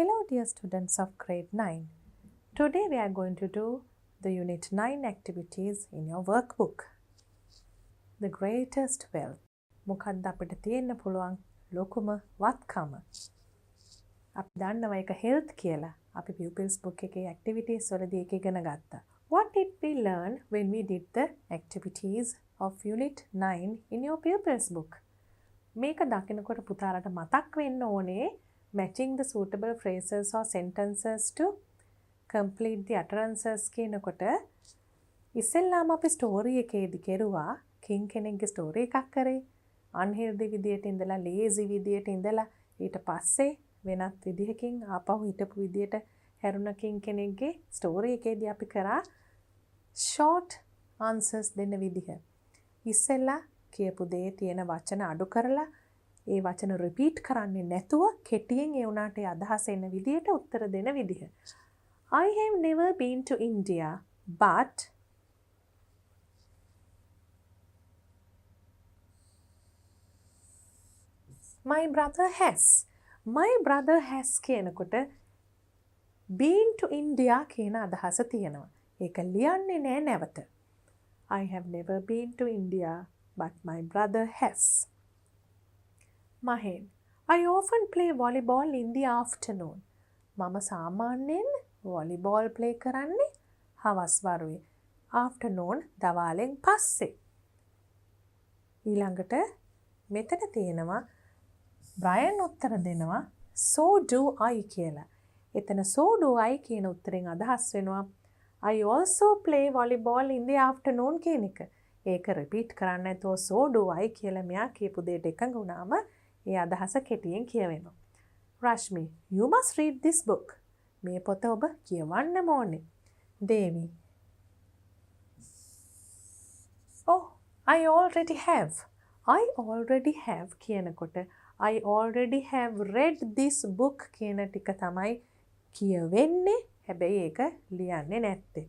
Hello dear students of grade 9. Today we are going to do the unit 9 activities in your workbook. The greatest wealth. මොකක්ද අපිට තියෙන්න පුළුවන් ලොකුම වත්කම? අපි දන්නවා ඒක health කියලා. අපි pupils book එකේ activities වලදී ඒක ඉගෙන ගත්තා. What did we learn when we did the activities of unit 9 in your pupils book? මේක දකිනකොට පුතාලට මතක් වෙන්න ඕනේ matching the suitable phrases or sentences to complete the utterances කියනකොට ඉස්සෙල්ලාම අපි ස්ටෝරි එකේදී කෙරුවා කින් කෙනෙක්ගේ ස්ටෝරි එකක් කරේ unhealthy විදියට ඉඳලා lazy විදියට ඉඳලා ඊට පස්සේ වෙනත් විදිහකින් ආපහු හිටපු විදියට හැරුණ කින් කෙනෙක්ගේ ස්ටෝරි එකේදී අපි කරා short answers දෙන්න විදිහ ඉස්සෙල්ලා කියපු දේ තියෙන වචන අඩු කරලා ඒ වචන රිපීට් කරන්නේ නැතුව කෙටියෙන් ඒ උනාට අදහස එන විදියට උත්තර දෙන විදිහ. I have never been to India but my brother has. My brother has කියනකොට been to India කියන අදහස තියෙනවා. ඒක ලියන්නේ නෑ නැවත. I have never been to India but my brother has. Mahen, I often play volleyball in the afternoon. මම සාමාන්‍යයෙන් volleyball play කරන්නේ හවස් වරුවේ. Afternoon දවාලෙන් පස්සේ. ඊළඟට මෙතන තියෙනවා Brian උත්තර දෙනවා so do I කියලා. එතන so do I කියන උත්තරෙන් අදහස් වෙනවා I also play volleyball in the afternoon කියන එක. ඒක රිපීට් කරන්න නැතුව so do I කියලා මෙයා කියපු දෙයට එකඟ වුණාම ඒ අදහස කෙටියෙන් කියවෙනවා. Rashmi, you must read this book. මේ පොත ඔබ කියවන්නම ඕනේ. Devi. Oh, I already have. I already have කියනකොට I already have read this book කියන ටික තමයි කියවෙන්නේ. හැබැයි ඒක ලියන්නේ නැත්තේ.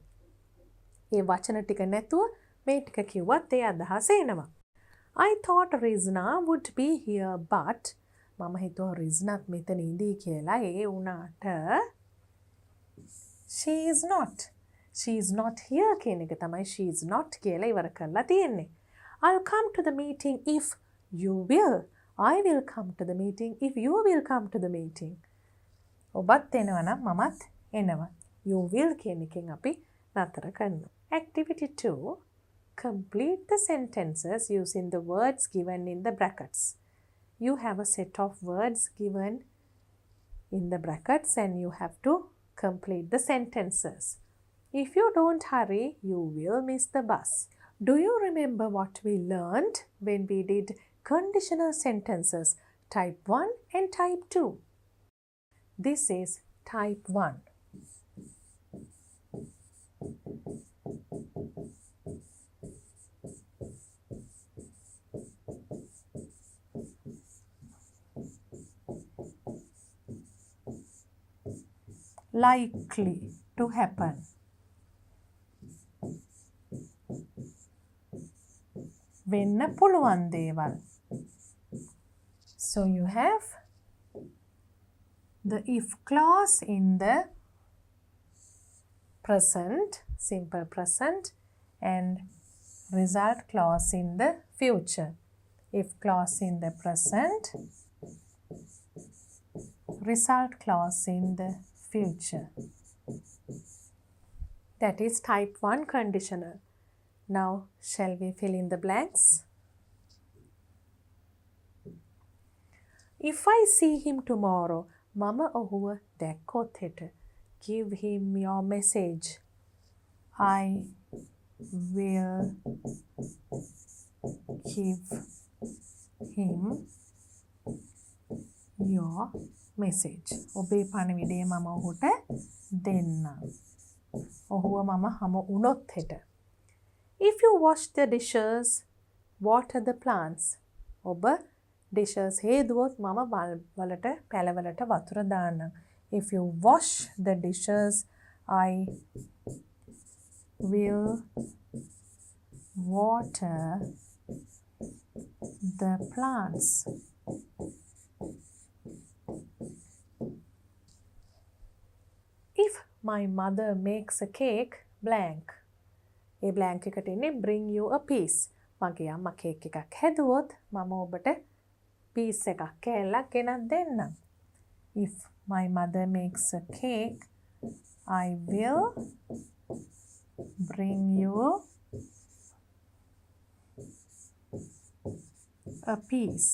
ඒ වචන ටික නැතුව මේ ටික කිව්වත් ඒ අදහස එනවා. I thought Rizna would be here but මම හිතුවා රිස්නත් මෙතන ඉඳී කියලා ඒ වුණාට she is not. She is not here කියන එක තමයි she is not කියලා ඉවර කරලා තියෙන්නේ. I'll come to the meeting if you will. I will come to the meeting if you will come to the meeting. ඔබත් එනවා නම් මමත් එනවා. You will කියන එකෙන් අපි නතර කරනවා. Activity 2. Complete the sentences using the words given in the brackets. You have a set of words given in the brackets and you have to complete the sentences. If you don't hurry, you will miss the bus. Do you remember what we learned when we did conditional sentences type 1 and type 2? This is type 1. Likely to happen. වෙන්න පුළුවන් දේවල්. So you have the if clause in the present, simple present, and result clause in the future. If clause in the present, result clause in the future. That is type 1 conditional. Now, shall we fill in the blanks? If I see him tomorrow, Mama ඔහුව දැක්කොත් හෙට. Give him your message. I will give him your message. ඔබේ පණිවිඩය මම ඔහුට දෙන්නම්. ඔහුව මම හමු වුණොත් හෙට. If you wash the dishes, water the plants. ඔබ dishes හේදුවොත් මම වලට පැලවලට වතුර දාන්නම්. If you wash the dishes, I will water the plants. my mother makes a cake blank. A blank එකට එන්නේ bring you a piece. මගේ අම්මා cake එකක් හැදුවොත් මම ඔබට piece එකක් කෑල්ලක් ගෙනත් දෙන්නම්. If my mother makes a cake, I will bring you a piece.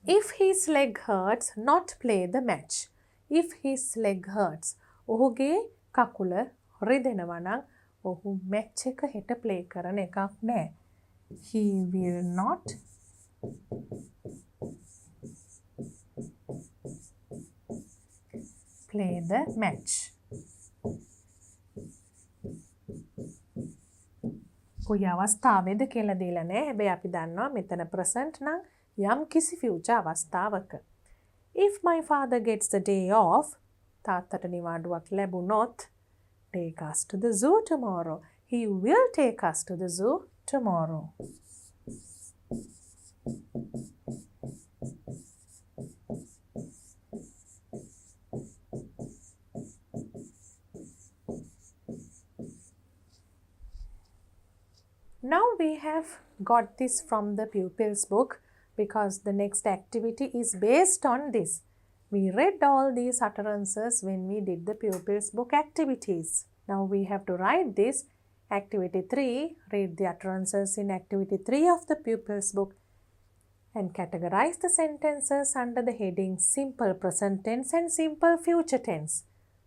If his leg hurts, not play the match. If his leg hurts, ඔහුගේ කකුල රිදෙනවා නම් ඔහු match එක හෙට play කරන එකක් නෑ. He will not play the match. කොයි අවස්ථාවේද කියලා දීලා නෑ. හැබැයි අපි දන්නවා මෙතන present නම් යම් කිසි future අවස්ථාවක. If my father gets the day off, තාත්තට නිවාඩුවක් ලැබුණොත්, take us to the zoo tomorrow. He will take us to the zoo tomorrow. Now we have got this from the pupils book because the next activity is based on this. We read all these utterances when we did the pupils book activities. Now we have to write this. Activity 3, read the utterances in activity 3 of the pupils book and categorize the sentences under the heading simple present tense and simple future tense.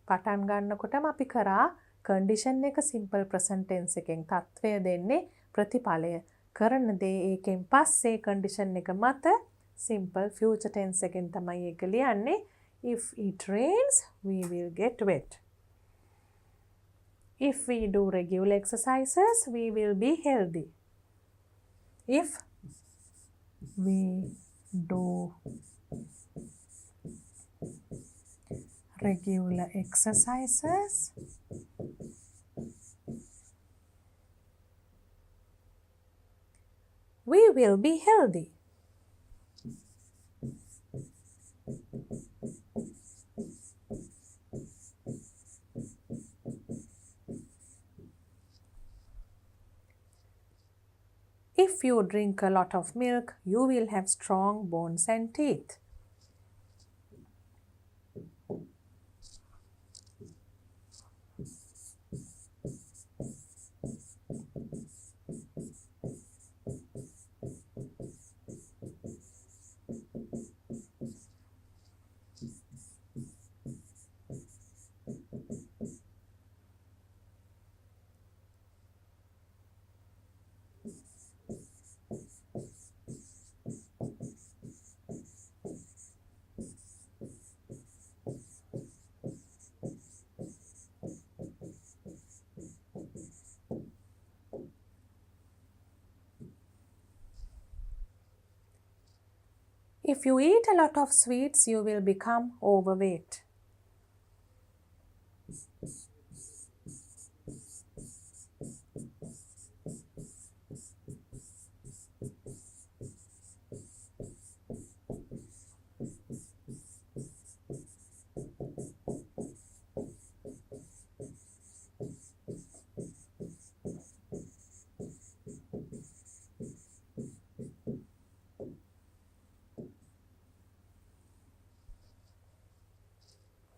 පටන් ගන්නකොටම අපි කරා condition එක simple present tense එකෙන් තත්වය දෙන්නේ ප්‍රතිඵලය කරන දේ ඒකෙන් පස්සේ condition එක මත simple future tense එකෙන් තමයි ඒක ලියන්නේ. If it rains, we will get wet. If we do regular exercises, we will be healthy. If we do regular exercises, we will be healthy. If you drink a lot of milk, you will have strong bones and teeth. If you eat a lot of sweets, you will become overweight.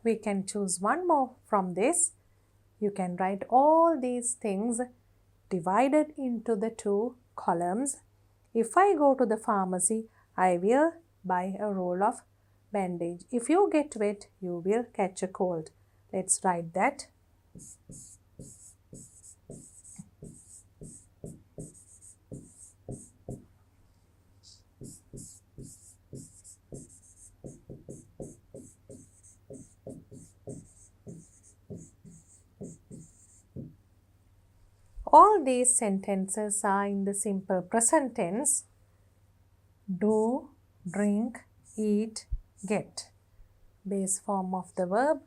We can choose one more from this. You can write all these things divided into the 2 columns. If I go to the pharmacy, I will buy a roll of bandage. If you get wet, you will catch a cold. Let's write that. All these sentences are in the simple present tense. Do, drink, eat, get. Base form of the verb.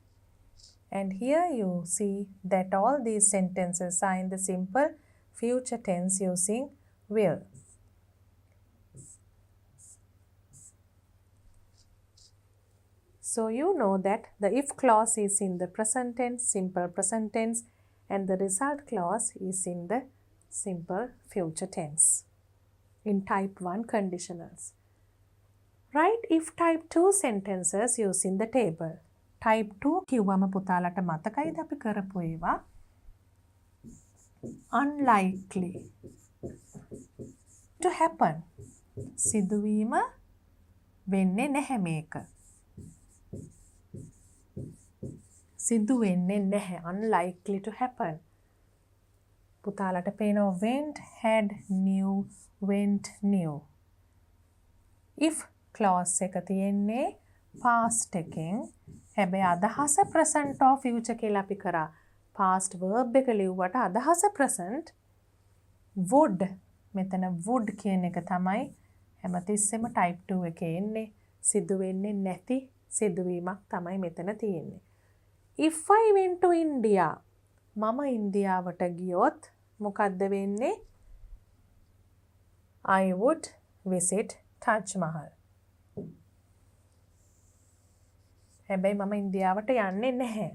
And here you see that all these sentences are in the simple future tense using will. So you know that the if clause is in the present tense, simple present tense, and the result clause is in the simple future tense in type 1 conditionals. Write if type 2 sentences using the table. Type 2 කිව්වම පුතාලට මතකයිද අපි කරපු ඒවා? Unlikely to happen. සිදුවීම වෙන්නේ නැහැ මේක. සිදු වෙන්නේ නැහැ. Unlikely to happen. පුතාලට පේනවා went, had, knew, went, knew. If clause එක තියෙන්නේ past එකෙන්. හැබැයි අදහස present or future කියලා අපි කරා. past verb එක ලිව්වට අදහස present. would මෙතන would කියන එක තමයි හැමතිස්සෙම type 2 එකේ එන්නේ. සිදු වෙන්නේ නැති සිදුවීමක් තමයි මෙතන තියෙන්නේ. If I went to India, මම ඉන්දියාවට ගියොත් මොකද්ද වෙන්නේ? I would visit Taj Mahal. හැබැයි මම ඉන්දියාවට යන්නේ නැහැ.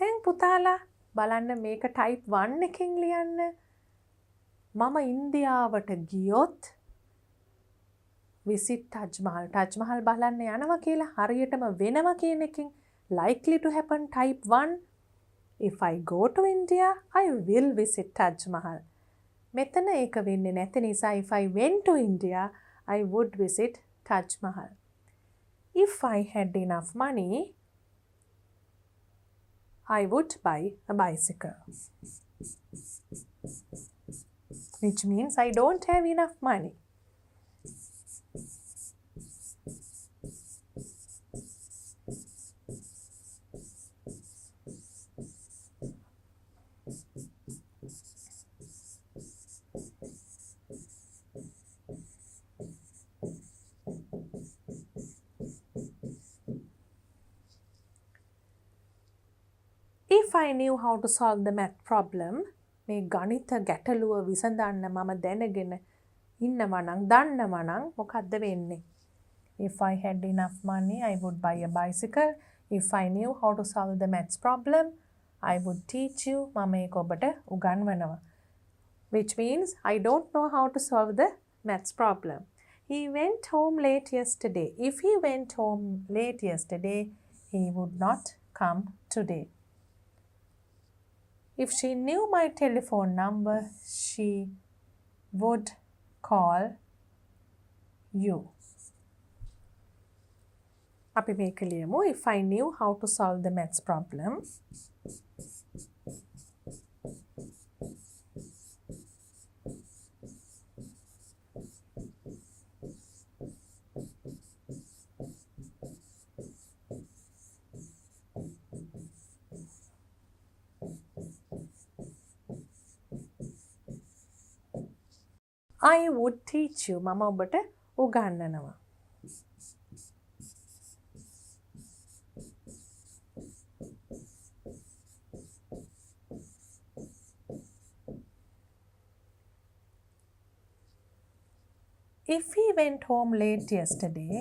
දැන් පුතාලා බලන්න මේක type 1 එකෙන් ලියන්න. මම ඉන්දියාවට ගියොත් visit Taj Mahal. Taj Mahal බලන්න යනවා කියලා හරියටම වෙනවා කියන එකෙන් likely to happen type 1. If I go to India, I will visit Taj Mahal. මෙතන ඒක වෙන්නේ නැති නිසා if I went to India, I would visit Taj Mahal. If I had enough money, I would buy a bicycle. Which means I don't have enough money. If I knew how to solve the math problem, මේ ගණිත ගැටලුව විසඳන්න මම දැනගෙන ඉන්නවා නම් දන්නවා නම් මොකද්ද වෙන්නේ? If I had enough money, I would buy a bicycle. If I knew how to solve the maths problem, I would teach you. මම ඒක ඔබට උගන්වනවා. Which means I don't know how to solve the maths problem. He went home late yesterday. If he went home late yesterday, he would not come today. If she knew my telephone number, she would call you. අපි මේක ලියමු. If I knew how to solve the maths problem, I would teach you. මම ඔබට උගන්වනවා. If he went home late yesterday,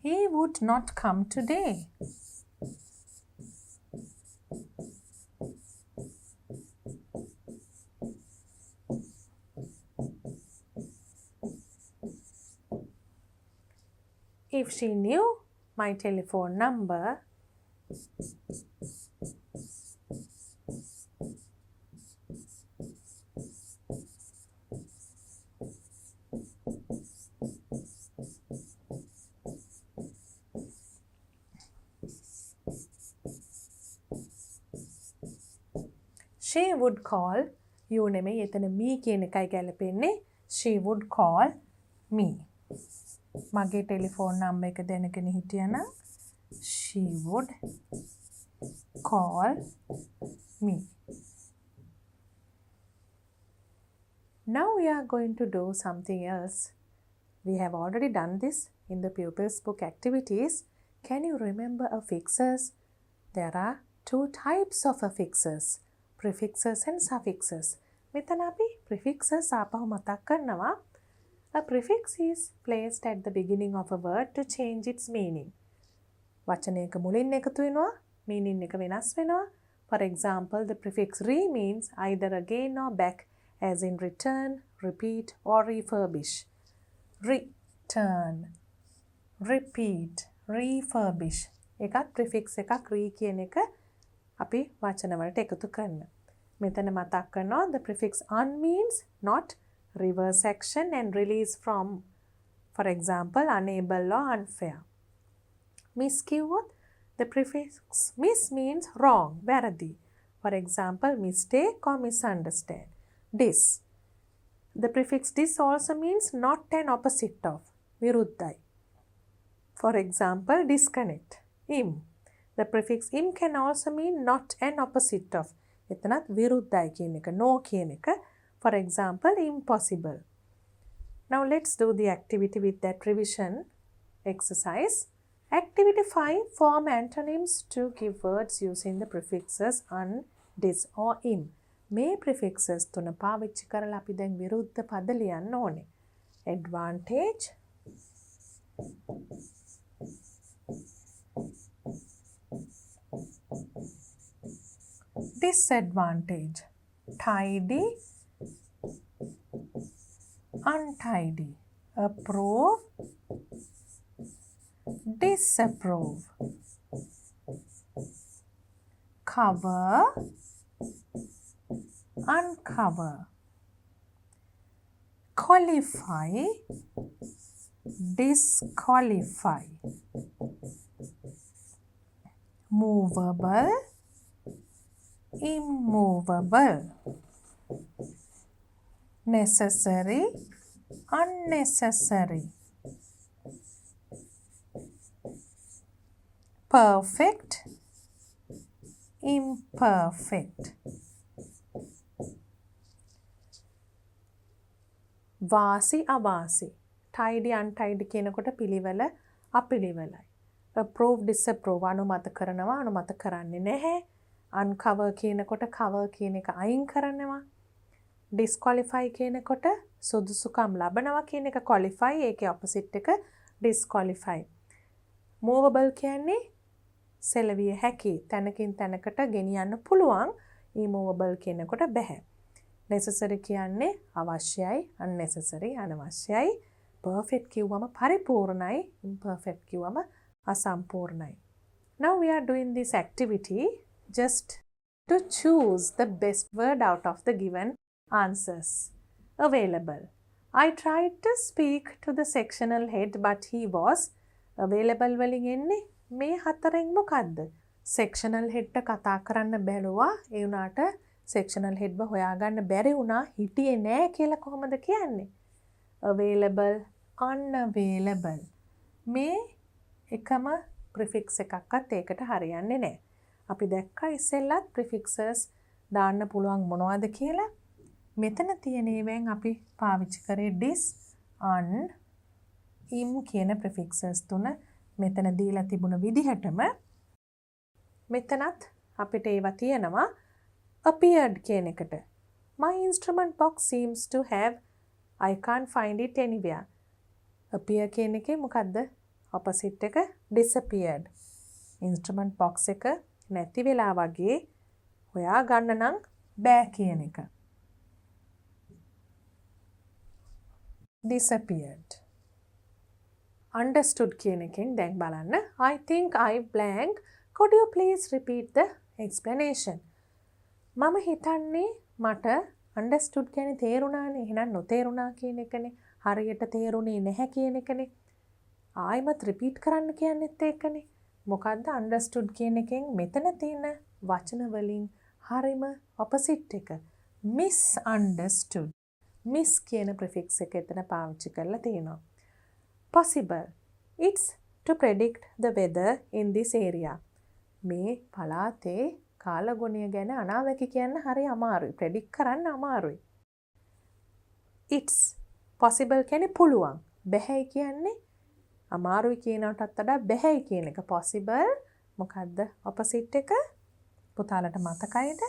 he would not come today. If she knew my telephone number, she would call you නෙමෙයි එතන me කියන එකයි ගැලපෙන්නේ. She would call me. මගේ telephone number එක දැනගෙන හිටියනම් she would call me. Now we are going to do something else. We have already done this in the pupils book activities. Can you remember affixes? There are two types of affixes, prefixes and suffixes. මෙතන අපි prefixes ආපහු මතක් කරනවා. A prefix is placed at the beginning of a word to change its meaning. වචනයක මුලින් එකතු වෙනවා, meaning එක වෙනස් වෙනවා. For example, the prefix re means either again or back, as in return, repeat or refurbish. Return, repeat, refurbish. එකත් prefix එකක් re කියන එක අපි වචන වලට එකතු කරන. මෙතන මතක් කරනවා the prefix un means not, reverse action and release from. For example, unable or unfair. Miss කිව්වොත් the prefix miss means wrong, වැරදි. For example, mistake or misunderstand. Dis. The prefix dis also means not an opposite of, විරුද්ධයි. For example, disconnect. Im. The prefix im can also mean not an opposite of. එතනත් විරුද්ධයි කියන එක, no කියන එක. For example, impossible. Now let's do the activity with that revision exercise. Activity 5, form antonyms to give words using the prefixes un, dis or im. මේ prefixes තුන පාවිච්චි කරලා අපි දැන් විරුද්ධ පද ලියන්න ඕනේ. Advantage, disadvantage, tidy, untidy, approve, disapprove, cover, uncover, qualify, disqualify, movable, immovable, necessary, unnecessary, perfect, imperfect. වාසි අවාසි, tidy untidy කියනකොට පිළිවෙල අපිළිවෙලයි. approve disapprove අනුමත කරනවා අනුමත කරන්නේ නැහැ. uncover කියනකොට cover කියන එක අයින් කරනවා. disqualify කියනකොට සුදුසුකම් ලබනවා කියන එක qualify, ඒකේ opposite එක disqualify. movable කියන්නේ සෙලවිය හැකි, තැනකින් තැනකට ගෙනියන්න පුළුවන්. immovable කියනකොට බැහැ. necessary කියන්නේ අවශ්‍යයි, unnecessary අනවශ්‍යයි. perfect කිව්වම පරිපූර්ණයි, imperfect කිව්වම අසම්පූර්ණයි. Now we are doing this activity just to choose the best word out of the given answers available. I tried to speak to the sectional head but he was available වලින් එන්නේ මේ හතරෙන් මොකද්ද? sectional head ට කතා කරන්න බැලුවා, ඒ උනාට sectional head ව හොයාගන්න බැරි වුණා, හිටියේ නෑ කියලා කොහොමද කියන්නේ? available, unavailable. මේ එකම prefix එකක්වත් ඒකට හරියන්නේ නෑ. අපි දැක්කා ඉස්සෙල්ලත් prefixes දාන්න පුළුවන් මොනවද කියලා. මෙතන තියෙන ඒවාෙන් අපි පාවිච්චි කරේ dis, un, im කියන prefixes තුන මෙතන දීලා තිබුණ විදිහටම මෙතනත් අපිට ඒවා තියෙනවා appeared කියන එකට. My instrument box seems to have, I can't find it anywhere. appear කියන එකේ මොකද්ද? opposite එක disappeared. instrument box එක නැති වෙලා වගේ හොයා ගන්න නම් බෑ කියන එක. disappeared. understood කියන එකෙන් දැන් බලන්න. I think I blank. Could you please repeat the explanation? මම හිතන්නේ මට understood කියන්නේ තේරුණානේ. එහෙනම් නොතේරුණා කියන එකනේ. හරියට තේරුණේ නැහැ කියන එකනේ. ආයිමත් repeat කරන්න කියන්නේත් ඒකනේ. මොකද්ද understood කියන එකෙන් මෙතන තියෙන වචන වලින් හරිම opposite එක misunderstood. Miss කියන prefix එක එතන පාවිච්චි කරලා තියෙනවා. Possible. It's to predict the weather in this area. මේ පළාතේ කාලගුණය ගැන අනාවැකි කියන්න හරි අමාරුයි. predict කරන්න අමාරුයි. It's possible කියන්නේ පුළුවන්. බැහැයි කියන්නේ අමාරුයි කියනටත් වඩා බැහැයි කියන එක. possible මොකද්ද opposite එක? පුතාලට මතකයිද?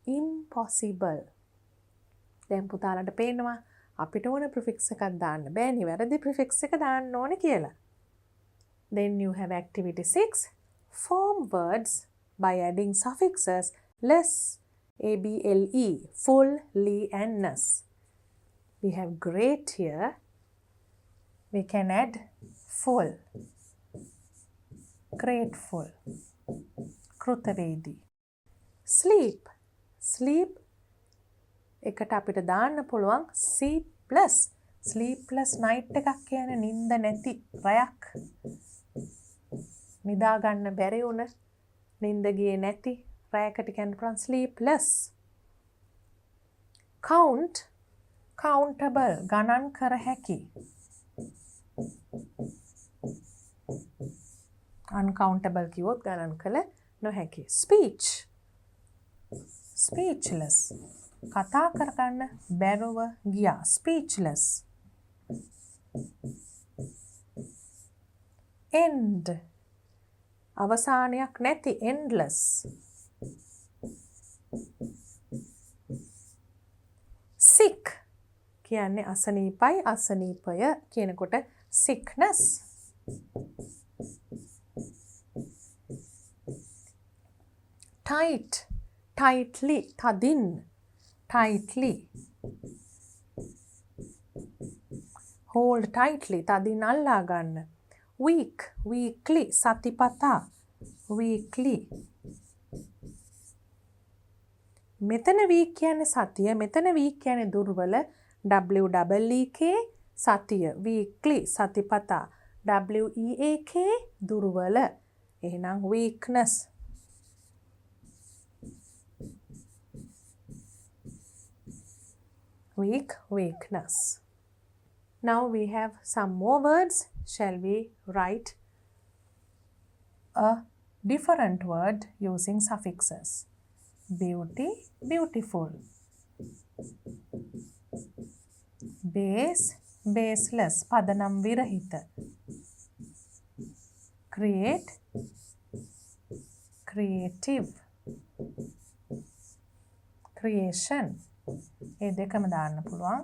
impossible. දැන් පුතාලට පේනවා අපිට ඕන prefix එකක් දාන්න බෑනේ. වැරදි prefix එක දාන්න ඕනේ කියලා. Then you have activity 6. Form words by adding suffixes less, able, full, li and ness. We have great here. We can add full, grateful, krutavedi. Sleep. Sleep එකට අපිට දාන්න පුළුවන් sleep plus. sleep plus night එකක් කියන්නේ නිින්ද නැති රැයක්. නිදා ගන්න බැරි වුණ නිින්ද ගියේ නැති රැයකට කියන්න පුළුවන් sleepless. Count, countable, ගණන් කර හැකි. uncountable කිව්වොත් ගණන් කළ නොහැකි. Speech, speechless, කතා කරගන්න බැරුව ගියා. speechless. End, අවසානයක් නැති. endless. Sick කියන්නේ අසනීපයි. අසනීපය කියනකොට sickness. Tight, tightly, තදින්. tightly. Hold tightly, තදින් අල්ලා ගන්න. Week, weekly, සතිපතා. weekly. මෙතන week කියන්නේ සතිය. මෙතන week කියන්නේ දුර්වල. week සතිය. weekly, සතිපතා. week දුර්වල. එහෙනම් weakness. Weak, weakness. Now we have some more words. Shall we write a different word using suffixes? Beauty, beautiful. Base, baseless, padanam virahita. Create, creative. Creation. ඒ දෙකම දාන්න පුළුවන්.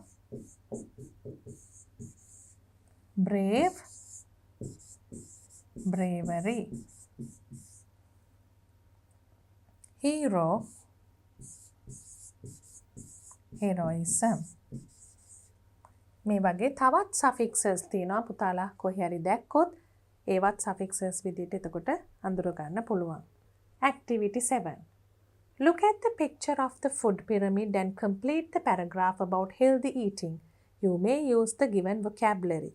brave, bravery. hero, heroism. මේ වගේ තවත් suffixes තියෙනවා පුතාලා කොහේ හරි දැක්කොත් ඒවත් suffixes විදිහට එතකොට අඳුර ගන්න පුළුවන්. Activity 7. Look at the picture of the food pyramid and complete the paragraph about healthy eating. You may use the given vocabulary.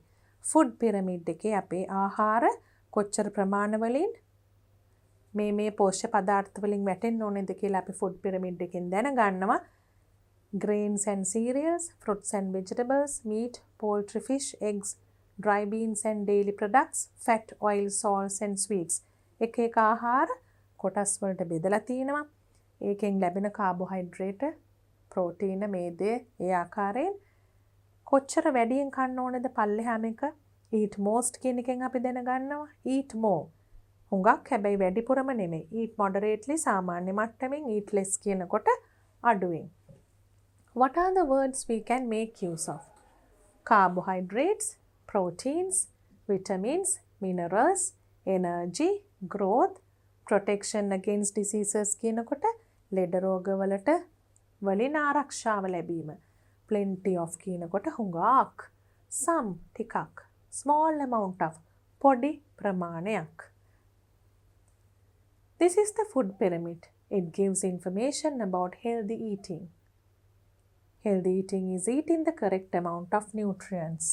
Food pyramid එකේ අපේ ආහාර කොච්චර ප්‍රමාණ වලින් මේ පෝෂ්‍ය පදාර්ථ වලින් වැටෙන්න ඕනේද කියලා අපි food pyramid එකෙන් දැනගන්නවා. Grains and cereals, fruits and vegetables, meat, poultry, fish, eggs, dry beans and daily products, fat, oil, salts and sweets. එක එක ආහාර කොටස් වලට බෙදලා තියෙනවා. ඒකෙන් ලැබෙන කාබෝහයිඩ්‍රේට්, ප්‍රෝටීන, මේදය ඒ ආකාරයෙන් කොච්චර වැඩියෙන් කන්න ඕනද පල්ලෙහාම එක. eat most කියන එකෙන් අපි දැනගන්නවා eat more. හුඟක් හැබැයි වැඩිපුරම නෙමෙයි. eat moderately සාමාන්‍ය මට්ටමින්, eat less කියනකොට අඩුවෙන්. What are the words we can make use of? Carbohydrates, proteins, vitamins, minerals, energy, growth, protection against diseases කියනකොට ලෙඩ රෝගවලට වලින් ආරක්ෂාව ලැබීම. plenty of කියනකොට හුඟක්. some ටිකක්. small amount of පොඩි ප්‍රමාණයක්. This is the food pyramid. It gives information about healthy eating. Healthy eating is eating the correct amount of nutrients.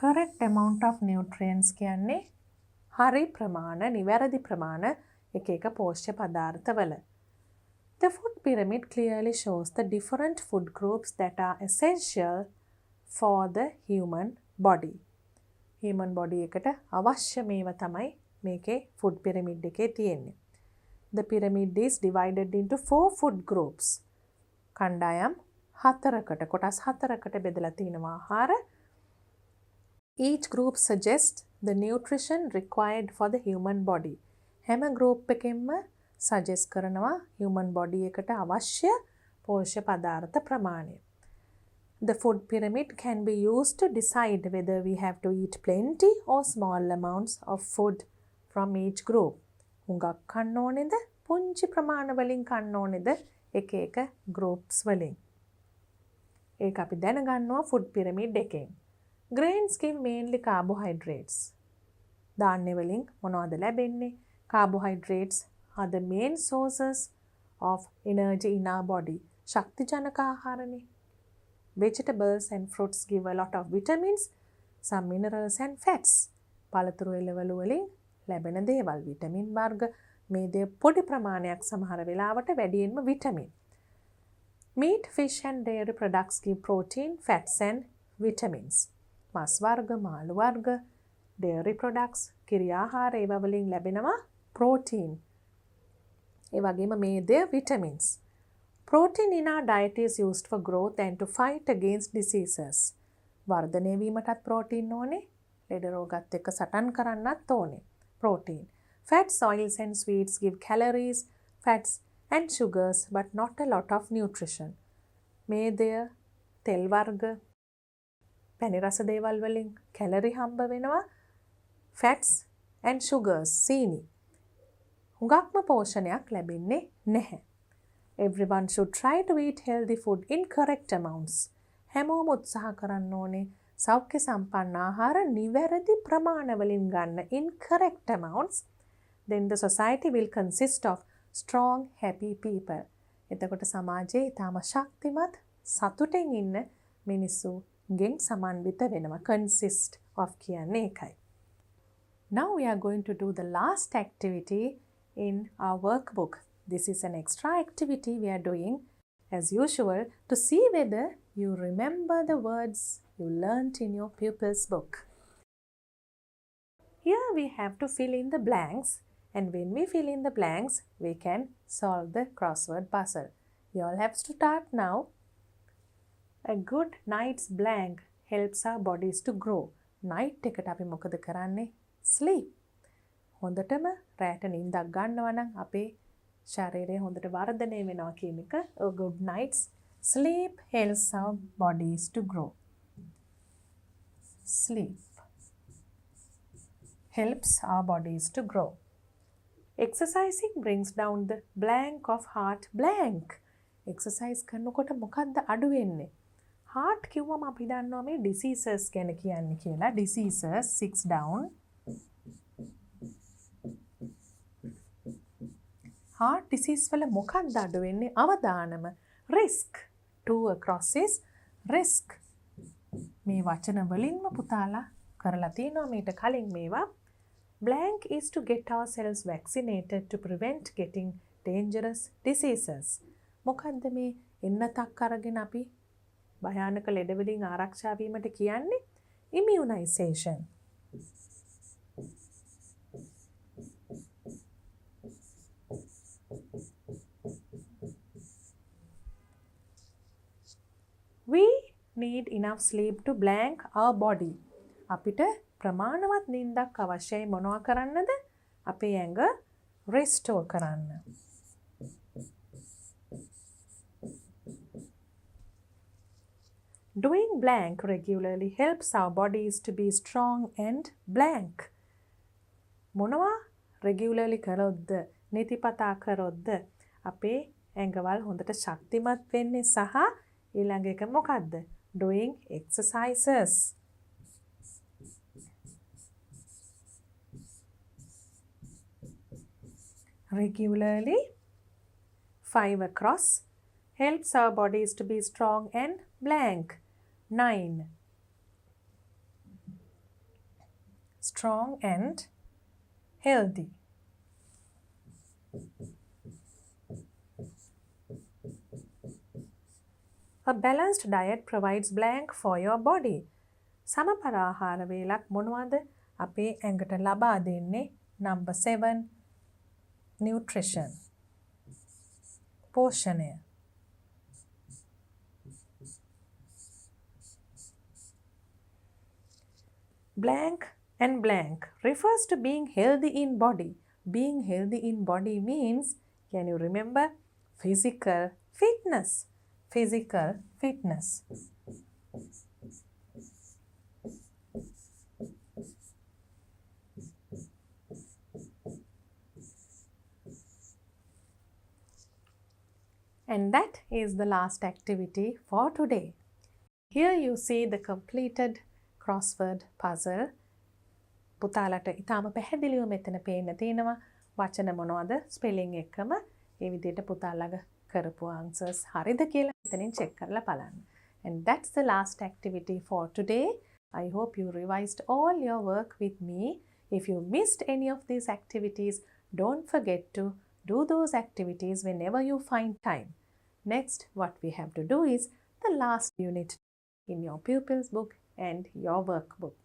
Correct amount of nutrients කියන්නේ හරි ප්‍රමාණ, නිවැරදි ප්‍රමාණ එක එක පෝෂ්‍ය පදාර්ථවල. The food pyramid clearly shows the different food groups that are essential for the human body. Human body එකට අවශ්‍ය මේවා තමයි මේකේ food pyramid එකේ තියෙන්නේ. The pyramid is divided into 4 food groups. කණ්ඩායම් 4කට කොටස් 4කට බෙදලා තිනවා ආහාර. Each group suggests the nutrition required for the human body. හැම group එකෙන්ම suggest කරනවා human body එකට අවශ්‍ය පෝෂ්‍ය පදාර්ථ ප්‍රමාණය. The food pyramid can be used to decide whether we have to eat plenty or small amounts of food from each group. හුඟක් කන්න ඕනේද පුංචි ප්‍රමාණ වලින් කන්න ඕනේද එක එක groups වලින්. ඒක අපි දැනගන්නවා food pyramid එකෙන්. Grains give mainly carbohydrates. ධාන්‍ය වලින් මොනවද ලැබෙන්නේ? Carbohydrates are the main sources of energy in our body. ශක්තිජනක ආහාරනේ. Vegetables and fruits give a lot of vitamins, some minerals and fats. පළතුරු එළවලු වලින් ලැබෙන දේවල් විටමින් වර්ග මේ දේ පොඩි ප්‍රමාණයක් සමහර වෙලාවට වැඩියෙන්ම vitamin. Meat, fish and dairy products give protein, fats and vitamins. මස් වර්ග, මාළු වර්ග, dairy products, කිරි ආහාර ඒවා වලින් ලැබෙනවා protein. ඒ වගේම මේ දේ vitamins. Protein in our diet is used for growth and to fight against diseases. වර්ධනය වීමටත් protein ඕනේ. ලෙඩ රෝගات එක්ක සටන් කරන්නත් ඕනේ. Protein. Fats, oils and sweets give calories, fats and sugars but not a lot of nutrition. මේ දෙය තෙල් වර්ග, පැණි රස දේවල් වලින් කැලරි හම්බ වෙනවා. Fats and sugars, සීනි. හුඟක්ම පෝෂණයක් ලැබෙන්නේ නැහැ. Everyone should try to eat healthy food in correct amounts. හැමෝම උත්සාහ කරන්න ඕනේ සෞඛ්‍ය සම්පන්න ආහාර නිවැරදි ප්‍රමාණවලින් ගන්න in correct amounts. Then the society will consist of strong, happy people. එතකොට සමාජයේ ඊටම ශක්තිමත් සතුටින් ඉන්න මිනිස්සුගෙන් සමන්විත වෙනවා. Consist of කියන්නේ ඒකයි. Now we are going to do the last activity in our workbook. This is an extra activity we are doing as usual to see whether you remember the words you learnt in your pupils book. Here we have to fill in the blanks, and when we fill in the blanks, we can solve the crossword puzzle. You all have to start now. A good night's blank helps our bodies to grow. Night එකට අපි මොකද කරන්නේ? Sleep. හොඳටම රැට නිින්දක් ගන්නවා නම් අපේ ශරීරය හොඳට වර්ධනය වෙනවා කියන එක. A good night's sleep helps our bodies to grow. Sleep helps our bodies to grow. Exercising brings down the blank of heart blank. Exercise කරනකොට මොකද්ද අඩු වෙන්නේ? Heart කිව්වම අපි දන්නවා මේ diseases ගැන කියන්නේ කියලා. Diseases 6 down. Heart disease වල මොකක්ද අඩු වෙන්නේ? අවදානම. Risk. 2 across is risk. මේ වචන වලින්ම පුතාලා කරලා තියෙනවා මීට කලින් මේවා. Blank is to get ourselves vaccinated to prevent getting dangerous diseases. මොකද්ද මේ එන්නතක් අරගෙන අපි භයානක ලෙඩ වලින් ආරක්ෂා වීමට කියන්නේ? Immunization. We need enough sleep to blank our body. අපිට ප්‍රමාණවත් නිින්දක් අවශ්‍යයි මොනවා කරන්නද? අපේ ඇඟ restore කරන්න. Doing blank regularly helps our bodies to be strong and blank. මොනවා regularly කරොත්ද? නිතිපතා කරොත්ද? අපේ ඇඟවල් හොඳට ශක්තිමත් වෙන්නේ සහ ඊළඟ එක මොකද්ද? Doing exercises. Regularly 5 across helps our bodies to be strong and blank. 9 strong and healthy. A balanced diet provides blank for your body. සමබර ආහාර වේලක් මොනවද අපේ ඇඟට ලබා දෙන්නේ? Number 7, nutrition. පෝෂණය. Blank and blank refers to being healthy in body. Being healthy in body means, can you remember? Physical fitness. Physical fitness. And that is the last activity for today. Here you see the completed crossword puzzle. පුතාලට ඉතාම පැහැදිලිව මෙතන පේන්න තියෙනවා වචන මොනවද spelling එක්කම ඒ විදිහට පුතාලග කරපු answers හරිද කියලා එතනින් check කරලා බලන්න. And that's the last activity for today. I hope you revised all your work with me. If you missed any of these activities, don't forget to do those activities whenever you find time. Next, what we have to do is the last unit in your pupils book and your workbook.